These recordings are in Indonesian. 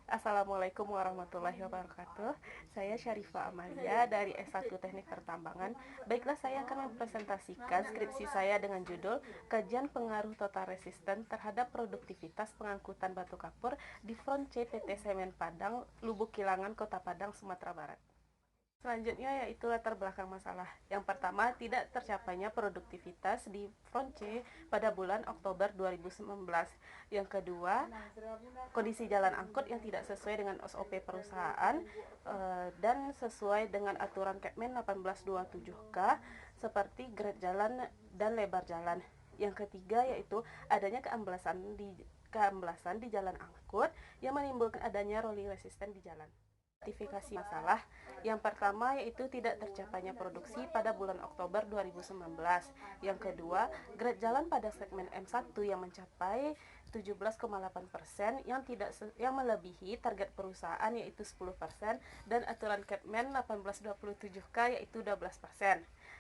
Assalamualaikum warahmatullahi wabarakatuh. Saya Syarifah Amalia dari S1 Teknik Pertambangan. Baiklah, saya akan mempresentasikan skripsi saya dengan judul Kajian Pengaruh Total Resisten Terhadap Produktivitas Pengangkutan Batu Kapur di Front C PT Semen Padang, Lubuk Kilangan, Kota Padang, Sumatera Barat. Selanjutnya yaitu latar belakang masalah. Yang pertama, tidak tercapainya produktivitas di Front C pada bulan Oktober 2019. Yang kedua, kondisi jalan angkut yang tidak sesuai dengan SOP perusahaan dan sesuai dengan aturan Kepmen 1827K seperti grade jalan dan lebar jalan. Yang ketiga yaitu adanya keamblasan di jalan angkut yang menimbulkan adanya rolling resistance di jalan. Identifikasi masalah. Yang pertama yaitu tidak tercapainya produksi pada bulan Oktober 2019. Yang kedua, grade jalan pada segmen M1 yang mencapai 17,8% yang melebihi target perusahaan yaitu 10% dan aturan Kepmen 1827K yaitu 12%.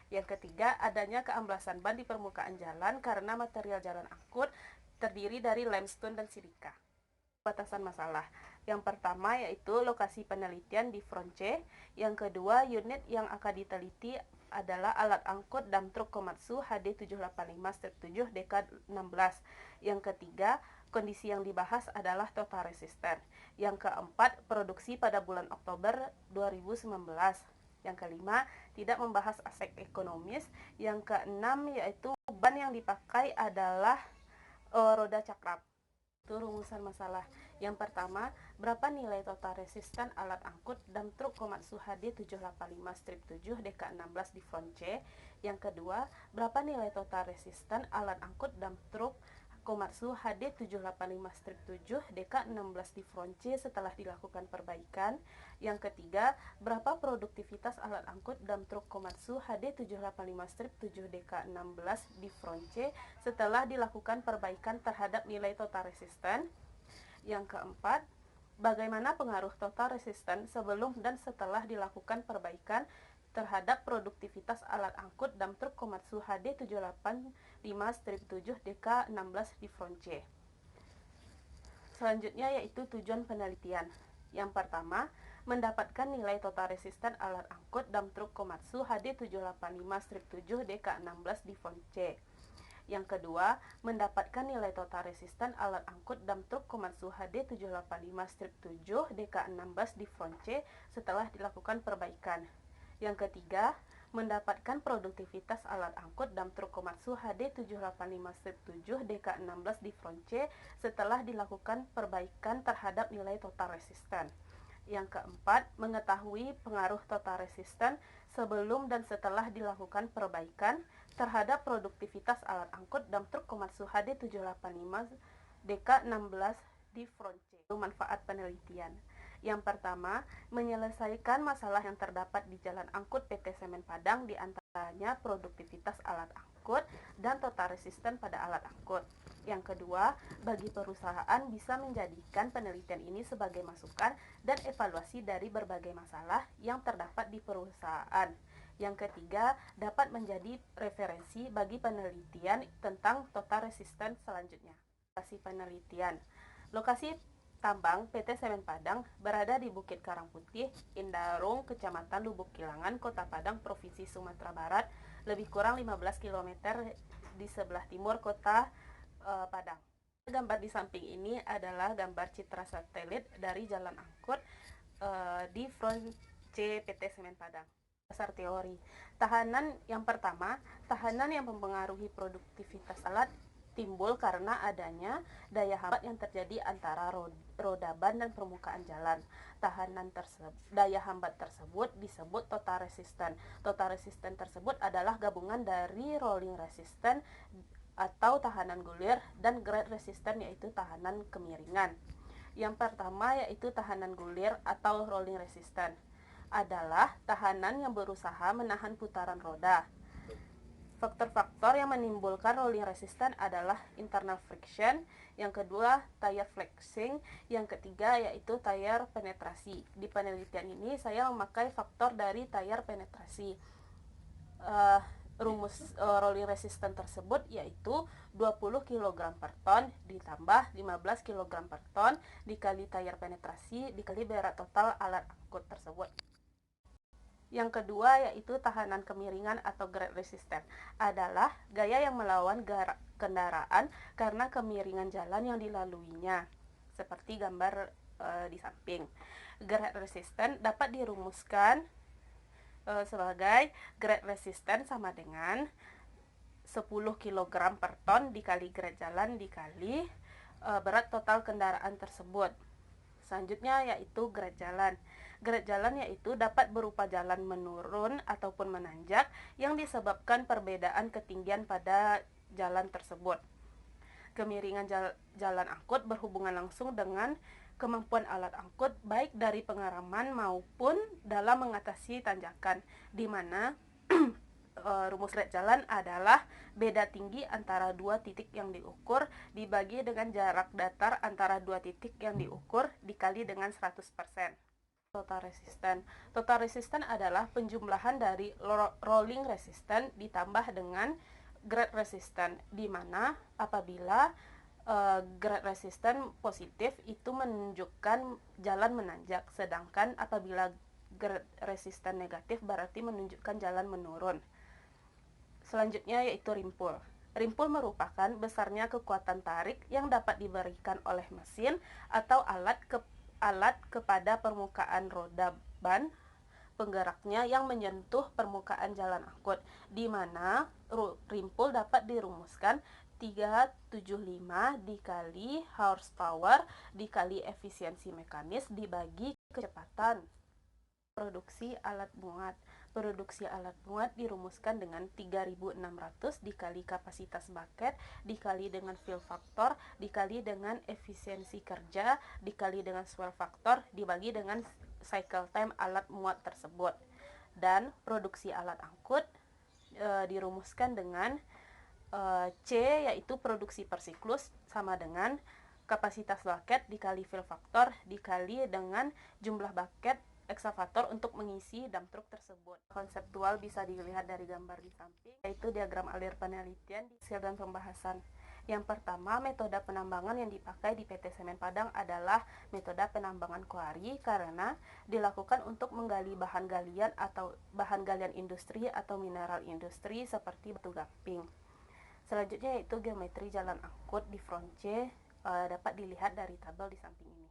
Yang ketiga, adanya keamblasan ban di permukaan jalan karena material jalan angkut terdiri dari limestone dan silika. Batasan masalah. Yang pertama yaitu lokasi penelitian di Front C. Yang kedua, unit yang akan diteliti adalah alat angkut dump truck Komatsu HD785-7 DK16. Yang ketiga, kondisi yang dibahas adalah total resisten. Yang keempat, produksi pada bulan Oktober 2019. Yang kelima, tidak membahas aspek ekonomis. Yang keenam yaitu ban yang dipakai adalah roda cakrap. Itu rumusan masalah. Yang pertama, berapa nilai total resisten alat angkut dump truck Komatsu HD785-7 DK16 di Front C? Yang kedua, berapa nilai total resisten alat angkut dump truck Komatsu HD785-7 DK16 di Front C setelah dilakukan perbaikan? Yang ketiga, berapa produktivitas alat angkut dump truck Komatsu HD785-7 DK16 di Front C setelah dilakukan perbaikan terhadap nilai total resisten? Yang keempat, bagaimana pengaruh total resisten sebelum dan setelah dilakukan perbaikan terhadap produktivitas alat angkut dump truck Komatsu HD785-7 DK16 di Front C? Selanjutnya yaitu tujuan penelitian. Yang pertama, mendapatkan nilai total resisten alat angkut dump truck Komatsu HD785-7 DK16 di Front C. Yang kedua, mendapatkan nilai total resisten alat angkut dump truck Komatsu HD785-7 DK16 di Front C setelah dilakukan perbaikan. Yang ketiga, mendapatkan produktivitas alat angkut dump truck Komatsu HD785-7 DK16 di Front C setelah dilakukan perbaikan terhadap nilai total resisten. Yang keempat, mengetahui pengaruh total resisten sebelum dan setelah dilakukan perbaikan terhadap produktivitas alat angkut dump truck Komatsu HD785 DK16 di Front C. Manfaat penelitian. Yang pertama, menyelesaikan masalah yang terdapat di jalan angkut PT Semen Padang, di antaranya produktivitas alat angkut dan total resisten pada alat angkut. Yang kedua, bagi perusahaan bisa menjadikan penelitian ini sebagai masukan dan evaluasi dari berbagai masalah yang terdapat di perusahaan. Yang ketiga, dapat menjadi referensi bagi penelitian tentang total resisten selanjutnya. Lokasi penelitian. Lokasi tambang PT Semen Padang berada di Bukit Karangputih, Indarung, Kecamatan Lubuk Kilangan, Kota Padang, Provinsi Sumatera Barat, lebih kurang 15 km di sebelah timur Kota Padang. Gambar di samping ini adalah gambar citra satelit dari jalan angkut di Front C PT Semen Padang. Dasar teori. Tahanan yang pertama, tahanan yang mempengaruhi produktivitas alat timbul karena adanya daya hambat yang terjadi antara roda ban dan permukaan jalan. Daya hambat tersebut disebut total resisten. Total resisten tersebut adalah gabungan dari rolling resistance atau tahanan gulir dan grade resistance yaitu tahanan kemiringan. Yang pertama yaitu tahanan gulir atau rolling resistance adalah tahanan yang berusaha menahan putaran roda. Faktor-faktor yang menimbulkan rolling resistance adalah internal friction, yang kedua tire flexing, yang ketiga yaitu tire penetrasi. Di penelitian ini saya memakai faktor dari tire penetrasi. rumus rolling resistance tersebut yaitu 20 kg per ton ditambah 15 kg per ton dikali tayar penetrasi dikali berat total alat angkut tersebut. Yang kedua yaitu tahanan kemiringan atau grade resistance adalah gaya yang melawan kendaraan karena kemiringan jalan yang dilaluinya, seperti gambar di samping. Grade resistance dapat dirumuskan sebagai grade resistance sama dengan 10 kg per ton dikali grade jalan dikali berat total kendaraan tersebut. Selanjutnya yaitu grade jalan. Grade jalan yaitu dapat berupa jalan menurun ataupun menanjak yang disebabkan perbedaan ketinggian pada jalan tersebut. Kemiringan jalan angkut berhubungan langsung dengan kemampuan alat angkut baik dari pengaraman maupun dalam mengatasi tanjakan, di mana rumus grade jalan adalah beda tinggi antara dua titik yang diukur dibagi dengan jarak datar antara dua titik yang diukur dikali dengan 100%. Total resistance. Total resistance adalah penjumlahan dari rolling resistance ditambah dengan grade resistance, di mana apabila grade resistance positif itu menunjukkan jalan menanjak, sedangkan apabila grade resistance negatif berarti menunjukkan jalan menurun. Selanjutnya yaitu rimpul. Rimpul merupakan besarnya kekuatan tarik yang dapat diberikan oleh mesin atau alat kepada permukaan roda ban penggeraknya yang menyentuh permukaan jalan angkut, di mana rimpul dapat dirumuskan 375 dikali horsepower dikali efisiensi mekanis dibagi kecepatan. Produksi alat muat. Produksi alat muat dirumuskan dengan 3.600 dikali kapasitas bucket dikali dengan fill factor dikali dengan efisiensi kerja dikali dengan swell factor dibagi dengan cycle time alat muat tersebut. Dan produksi alat angkut dirumuskan dengan C yaitu produksi per siklus sama dengan kapasitas bucket dikali fill factor dikali dengan jumlah bucket eksavator untuk mengisi dump truck tersebut. Konseptual bisa dilihat dari gambar di samping, yaitu diagram alir penelitian, hasil dan pembahasan. Yang pertama, metode penambangan yang dipakai di PT Semen Padang adalah metode penambangan kuari karena dilakukan untuk menggali bahan galian atau bahan galian industri atau mineral industri seperti batu gamping. Selanjutnya yaitu geometri jalan angkut di front C dapat dilihat dari tabel di samping ini.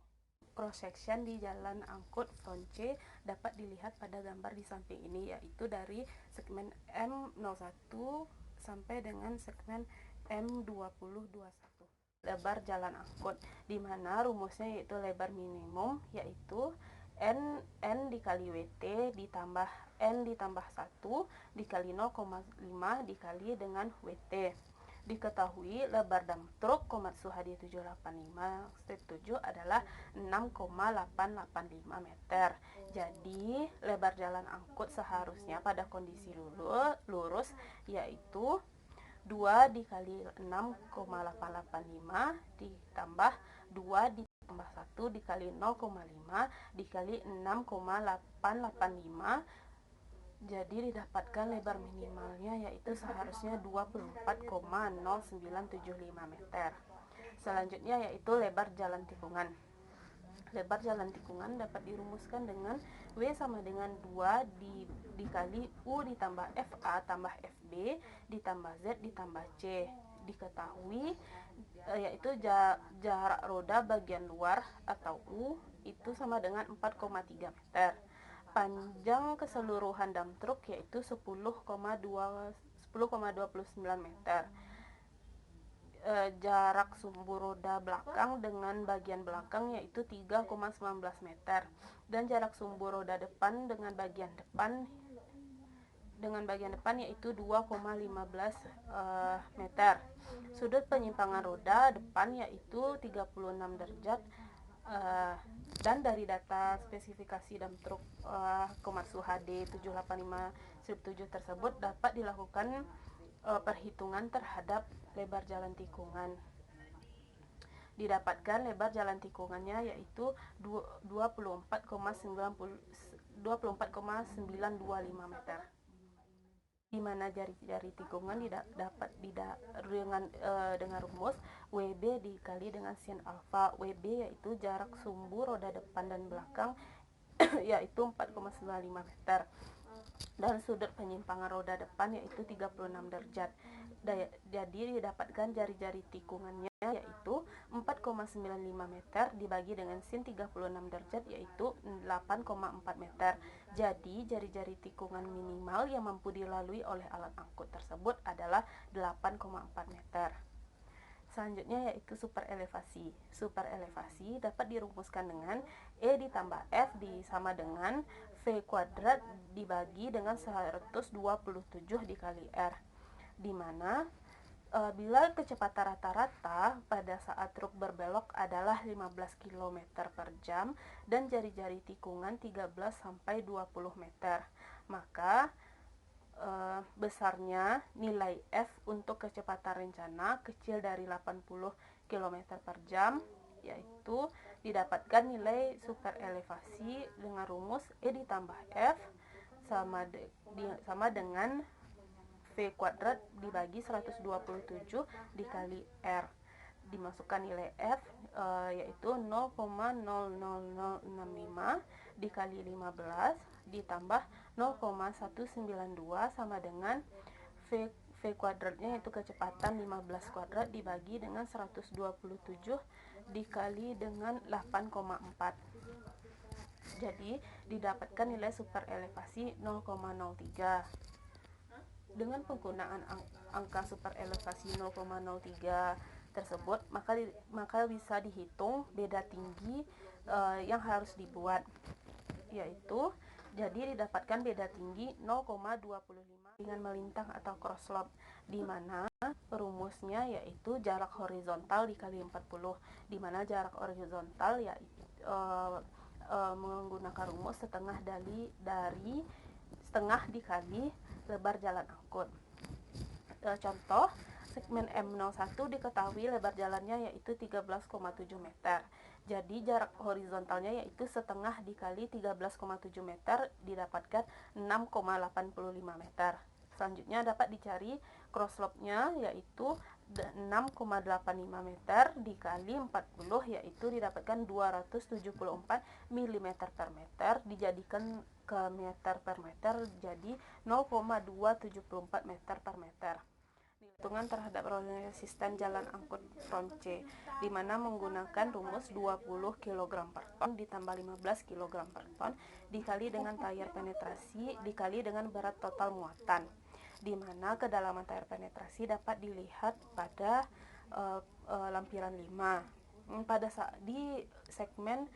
Cross section di jalan angkut front C dapat dilihat pada gambar di samping ini, yaitu dari segmen M01 sampai dengan segmen M2021. Lebar jalan angkut, di mana rumusnya yaitu lebar minimum yaitu N dikali WT ditambah N ditambah 1 dikali 0,5 dikali dengan WT. Diketahui lebar dump truk Komatsu HD 785-7 adalah 6,885 meter. Jadi lebar jalan angkut seharusnya pada kondisi lurus yaitu 2 dikali 6,885 ditambah 2 ditambah 1 dikali 0,5 dikali 6,885. Jadi didapatkan lebar minimalnya yaitu seharusnya 24,0975 meter. Selanjutnya yaitu lebar jalan tikungan. Lebar jalan tikungan dapat dirumuskan dengan W sama dengan 2 dikali U ditambah FA tambah FB ditambah Z ditambah C. Diketahui yaitu jarak roda bagian luar atau U itu sama dengan 4,3 meter. Panjang keseluruhan dump truck yaitu 10,29 meter. Jarak sumbu roda belakang dengan bagian belakang yaitu 3,19 meter dan jarak sumbu roda depan dengan bagian depan yaitu 2,15 meter. Sudut penyimpangan roda depan yaitu 36 derajat. Dan dari data spesifikasi dump truck Komatsu HD 785-7 tersebut dapat dilakukan perhitungan terhadap lebar jalan tikungan. Didapatkan lebar jalan tikungannya yaitu 24,925 meter. di mana jari-jari tikungan dapat dengan rumus WB dikali dengan sin alfa. WB yaitu jarak sumbu roda depan dan belakang yaitu 4,95 meter, dan sudut penyimpangan roda depan yaitu 36 derajat. Jadi didapatkan jari-jari tikungannya yaitu 4,95 meter dibagi dengan sin 36 derajat yaitu 8,4 meter. Jadi jari-jari tikungan minimal yang mampu dilalui oleh alat angkut tersebut adalah 8,4 meter. Selanjutnya yaitu super elevasi. Super elevasi dapat dirumuskan dengan E ditambah F sama dengan V kuadrat dibagi dengan 127 dikali R, di mana bila kecepatan rata-rata pada saat truk berbelok adalah 15 km per jam dan jari-jari tikungan 13 sampai 20 meter, maka besarnya nilai F untuk kecepatan rencana kecil dari 80 km per jam, yaitu didapatkan nilai super elevasi dengan rumus E ditambah F sama dengan V kuadrat dibagi 127 dikali R. Dimasukkan nilai F yaitu 0,00065 dikali 15 ditambah 0,192 sama dengan V kuadratnya yaitu kecepatan 15 kuadrat dibagi dengan 127 dikali dengan 8,4. Jadi didapatkan nilai super elevasi 0,03. Dengan penggunaan angka super elevasi 0,03 tersebut, maka bisa dihitung beda tinggi yang harus dibuat, yaitu jadi didapatkan beda tinggi 0,25 dengan melintang atau cross slope, di mana rumusnya yaitu jarak horizontal dikali 40, di mana jarak horizontal yaitu menggunakan rumus setengah dari setengah dikali lebar jalan angkut. Contoh, segmen M01 diketahui lebar jalannya yaitu 13,7 meter. Jadi jarak horizontalnya yaitu setengah dikali 13,7 meter didapatkan 6,85 meter. Selanjutnya dapat dicari cross slope-nya yaitu 6,85 meter dikali 40 yaitu didapatkan 274 mm per meter, dijadikan ke meter per meter jadi 0,274 meter per meter. Hitungan terhadap rolling resisten jalan angkut front C, di mana menggunakan rumus 20 kg per ton ditambah 15 kg per ton dikali dengan tayar penetrasi dikali dengan berat total muatan, di mana kedalaman tayar penetrasi dapat dilihat pada lampiran 5. Pada saat di segmen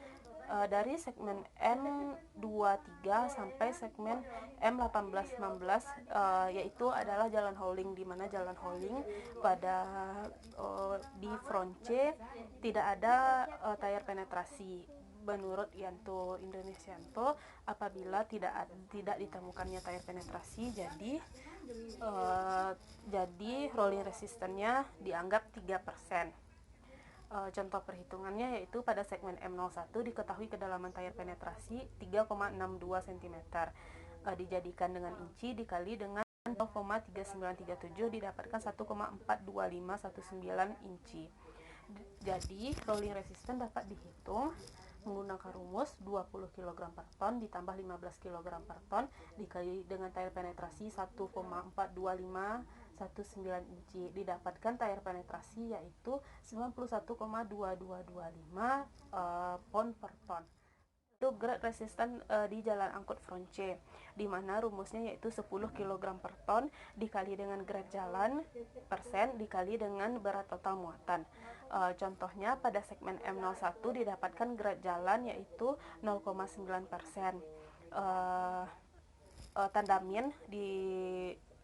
dari segmen M23 sampai segmen M18-19 yaitu adalah jalan hauling, di mana jalan hauling pada di front C tidak ada tayar penetrasi. Menurut Yanto Indonesianto, apabila tidak ditemukannya tayar penetrasi, jadi rolling resistannya dianggap 3%. Contoh perhitungannya yaitu pada segmen M01 diketahui kedalaman tayar penetrasi 3,62 cm, dijadikan dengan inci dikali dengan 0,3937 didapatkan 1,42519 inci. Jadi rolling resistance dapat dihitung menggunakan rumus 20 kg per ton ditambah 15 kg per ton dikali dengan tayar penetrasi 1,42519 inci, didapatkan tayar penetrasi yaitu 91,2225 pound per ton. Itu grade resisten di jalan angkut front C, di mana rumusnya yaitu 10 kg per ton dikali dengan grade jalan persen dikali dengan berat total muatan. Contohnya pada segmen M01 didapatkan grade jalan yaitu 0,9%. Tanda min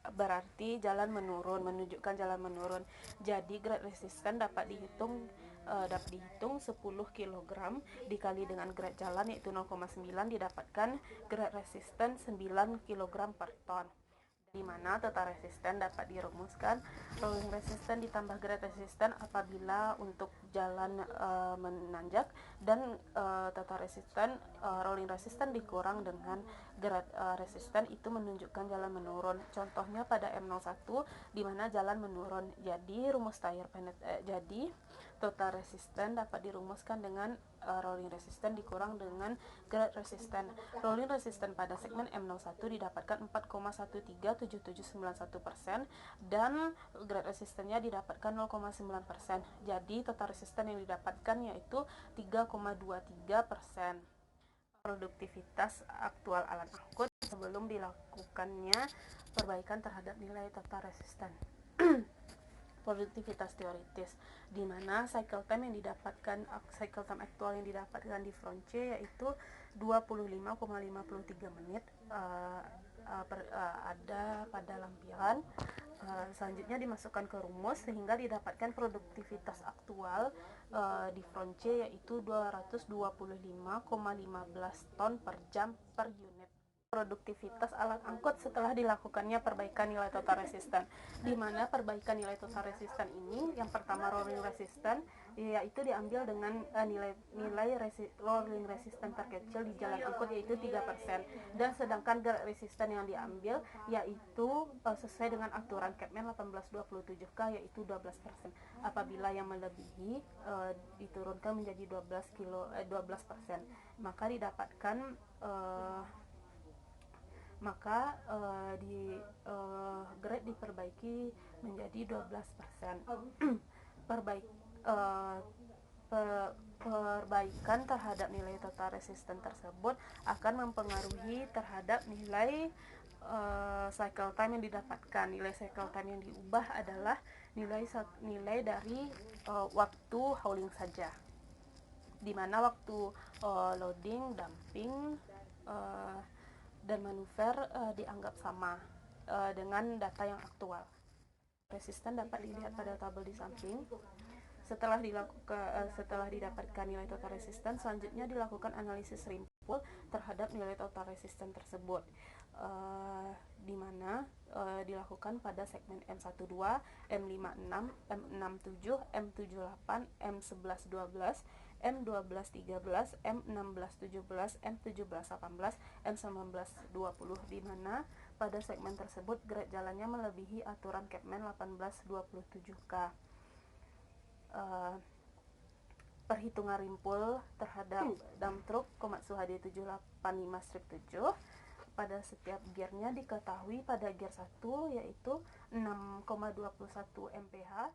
berarti jalan menurun, menunjukkan jalan menurun. Jadi grade resisten dapat dihitung 10 kg dikali dengan grade jalan yaitu 0,9 didapatkan grade resisten 9 kg per ton. di mana total resisten dapat dirumuskan rolling resisten ditambah grade resisten apabila untuk jalan menanjak, dan total resisten rolling resisten dikurang dengan grade resisten itu menunjukkan jalan menurun. Contohnya pada M01 di mana jalan menurun. Jadi rumus jadi total resisten dapat dirumuskan dengan rolling resisten dikurang dengan grade resisten. Rolling resisten pada segmen M01 didapatkan 4,137791% dan grade resistennya didapatkan 0,9%. Jadi total resisten yang didapatkan yaitu 3,23%. Produktivitas aktual alat angkut sebelum dilakukannya perbaikan terhadap nilai total resisten. Produktivitas teoritis, di mana cycle time aktual yang didapatkan di front C yaitu 25,53 menit ada pada lampiran. Selanjutnya dimasukkan ke rumus sehingga didapatkan produktivitas aktual di front C yaitu 225,15 ton per jam per unit. Produktivitas alat angkut setelah dilakukannya perbaikan nilai total resisten, di mana perbaikan nilai total resisten ini yang pertama rolling resisten yaitu diambil dengan nilai rolling resisten terkecil di jalan angkut yaitu 3%, dan sedangkan grade resisten yang diambil yaitu sesuai dengan aturan Capman 1827K yaitu 12%. Apabila yang melebihi diturunkan menjadi 12%, maka didapatkan grade diperbaiki menjadi 12%. Perbaikan terhadap nilai total resisten tersebut akan mempengaruhi terhadap nilai cycle time yang didapatkan. Nilai cycle time yang diubah adalah nilai dari waktu hauling saja, di mana waktu loading, dumping, dan manuver dianggap sama dengan data yang aktual. Resisten dapat dilihat pada tabel di samping. Setelah didapatkan nilai total resisten, selanjutnya dilakukan analisis rimpul terhadap nilai total resisten tersebut, di mana dilakukan pada segmen M12, M56, M67, M78, M1112, M1213, M1617, M1718, M1920, di mana pada segmen tersebut grade jalannya melebihi aturan Capman 1827K. Perhitungan rimpul terhadap dump truck Komatsu HD 785-7 pada setiap gearnya diketahui pada gear 1 yaitu 6,21 mph.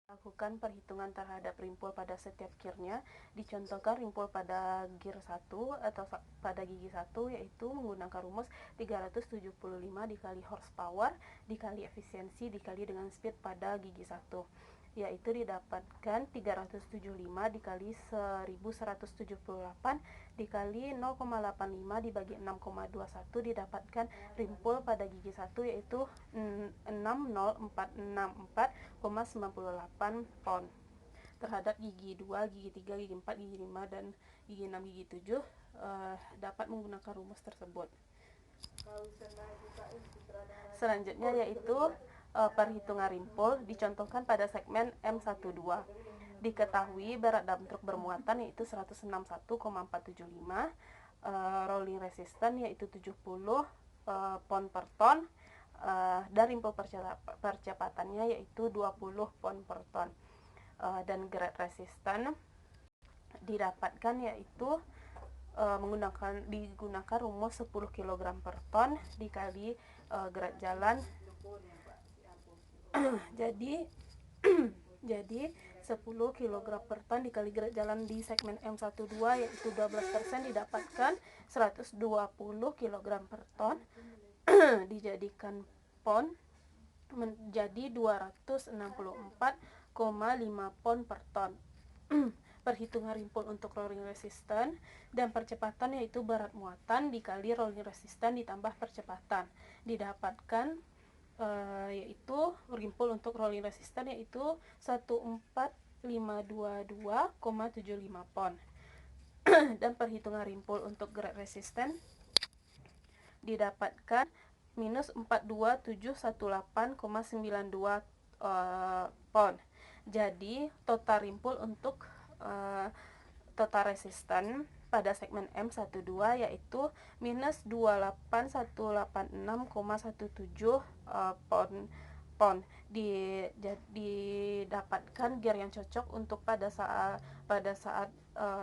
Lakukan perhitungan terhadap rimpul pada setiap gearnya. Dicontohkan rimpul pada gear 1 atau pada gigi 1 yaitu menggunakan rumus 375 dikali horsepower dikali efisiensi dikali dengan speed pada gigi 1, yaitu didapatkan 375 dikali 1178 dikali 0,85 dibagi 6,21 didapatkan rimpul pada gigi 1 yaitu 60464,98 ton. Terhadap gigi 2, gigi 3, gigi 4, gigi 5, dan gigi 6, gigi 7 dapat menggunakan rumus tersebut. Selanjutnya yaitu perhitungan rimpul dicontohkan pada segmen M12. Diketahui berat dump truck bermuatan yaitu 161,475, rolling resisten yaitu 70 pon per ton, dan rimpul percepatannya yaitu 20 pon per ton, dan grade resisten didapatkan yaitu digunakan rumus 10 kg per ton dikali grade jalan. jadi 10 kg per ton dikali grade jalan di segmen M12 yaitu 12% didapatkan 120 kg per ton dijadikan pon menjadi 264,5 pon per ton. Perhitungan rimpul untuk rolling resisten dan percepatan yaitu berat muatan dikali rolling resisten ditambah percepatan didapatkan yaitu rimpul untuk rolling resisten yaitu 14522,75 pon. Dan perhitungan rimpul untuk grade resisten didapatkan minus 42718,92 pound. Jadi total rimpul untuk total resisten pada segmen M12 yaitu minus 28186,17 pound. Didapatkan gear yang cocok untuk pada saat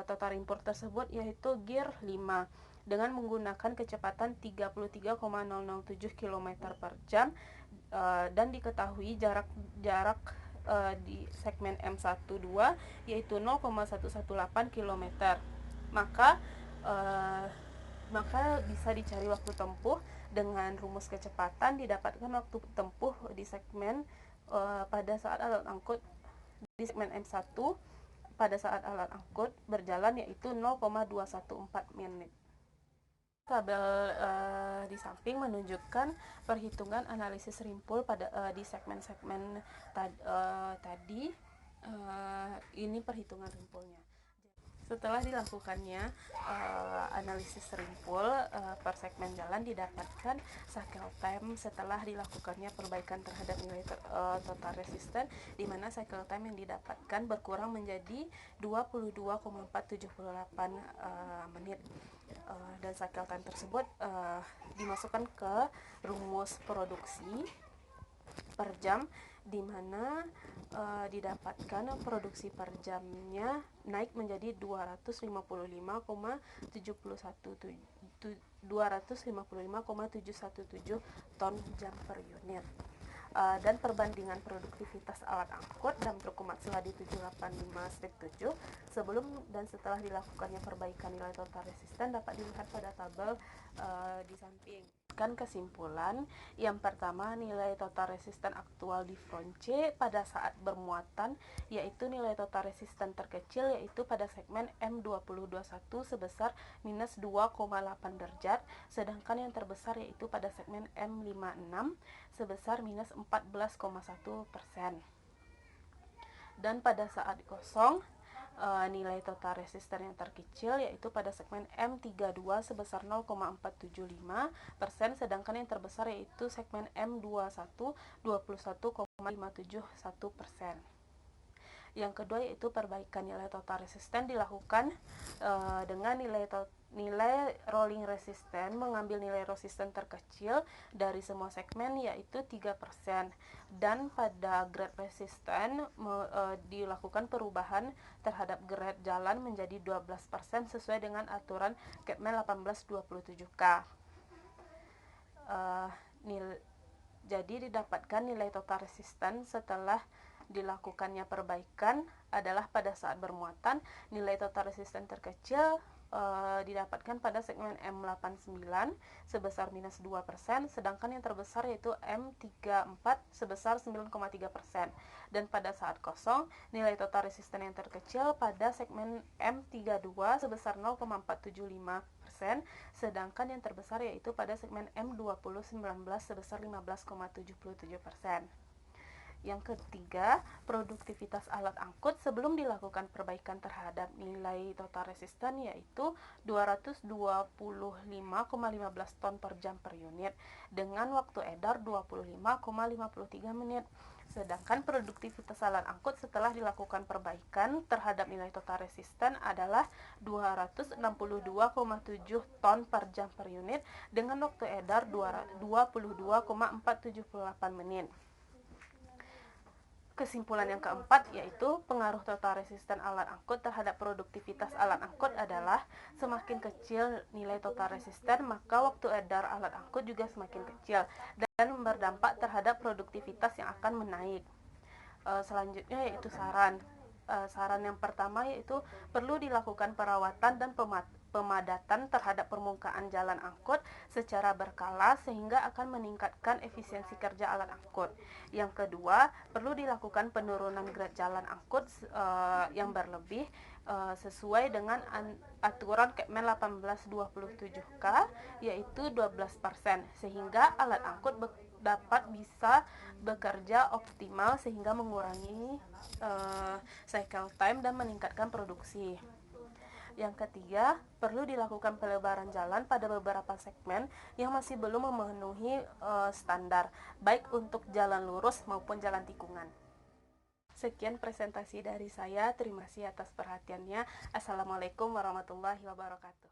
total import tersebut yaitu gear 5 dengan menggunakan kecepatan 33,007 km per jam, dan diketahui jarak di segmen M12 yaitu 0,118 km. Maka bisa dicari waktu tempuh dengan rumus kecepatan. Didapatkan waktu tempuh di segmen pada saat alat angkut di segmen M1 pada saat alat angkut berjalan yaitu 0,214 menit. Tabel di samping menunjukkan perhitungan analisis rimpul pada di segmen-segmen tadi. Ini perhitungan rimpulnya. Setelah dilakukannya analisis rimpul per segmen jalan, didapatkan cycle time setelah dilakukannya perbaikan terhadap nilai total resisten, di mana cycle time yang didapatkan berkurang menjadi 22,478 menit. Dan cycle time tersebut dimasukkan ke rumus produksi per jam, di mana didapatkan produksi per jamnya naik menjadi 255,717 ton jam per unit. Dan perbandingan produktivitas alat angkut dan truk Komatsu di 785-7 sebelum dan setelah dilakukannya perbaikan nilai total resisten dapat dilihat pada tabel di samping. Kesimpulan yang pertama, nilai total resisten aktual di front C pada saat bermuatan yaitu nilai total resisten terkecil yaitu pada segmen M2021 sebesar minus 2,8 derajat, sedangkan yang terbesar yaitu pada segmen M56 sebesar minus 14,1%. Dan pada saat kosong, nilai total resisten yang terkecil yaitu pada segmen M32 sebesar 0,475%, sedangkan yang terbesar yaitu segmen M21 21,571%. Yang kedua yaitu perbaikan nilai total resisten dilakukan dengan nilai rolling resisten, mengambil nilai resisten terkecil dari semua segmen yaitu 3%, dan pada grade resisten dilakukan perubahan terhadap grade jalan menjadi 12% sesuai dengan aturan Kepmen 1827K. Jadi didapatkan nilai total resisten setelah dilakukannya perbaikan adalah pada saat bermuatan nilai total resisten terkecil didapatkan pada segmen M89 sebesar minus 2%, sedangkan yang terbesar yaitu M34 sebesar 9,3%. Dan pada saat kosong, nilai total resisten yang terkecil pada segmen M32 sebesar 0,475%, sedangkan yang terbesar yaitu pada segmen M2019 sebesar 15,77%. Yang ketiga, produktivitas alat angkut sebelum dilakukan perbaikan terhadap nilai total resisten yaitu 225,15 ton per jam per unit dengan waktu edar 25,53 menit. Sedangkan produktivitas alat angkut setelah dilakukan perbaikan terhadap nilai total resisten adalah 262,7 ton per jam per unit dengan waktu edar 22,478 menit. Kesimpulan yang keempat yaitu pengaruh total resisten alat angkut terhadap produktivitas alat angkut adalah semakin kecil nilai total resisten maka waktu edar alat angkut juga semakin kecil dan berdampak terhadap produktivitas yang akan menaik. Selanjutnya yaitu saran yang pertama yaitu perlu dilakukan perawatan dan pemadatan terhadap permukaan jalan angkut secara berkala sehingga akan meningkatkan efisiensi kerja alat angkut. Yang kedua, perlu dilakukan penurunan grade jalan angkut yang berlebih sesuai dengan aturan Kepmen 1827K yaitu 12% sehingga alat angkut dapat bisa bekerja optimal sehingga mengurangi cycle time dan meningkatkan produksi. Yang ketiga, perlu dilakukan pelebaran jalan pada beberapa segmen yang masih belum memenuhi standar, baik untuk jalan lurus maupun jalan tikungan. Sekian presentasi dari saya. Terima kasih atas perhatiannya. Assalamualaikum warahmatullahi wabarakatuh.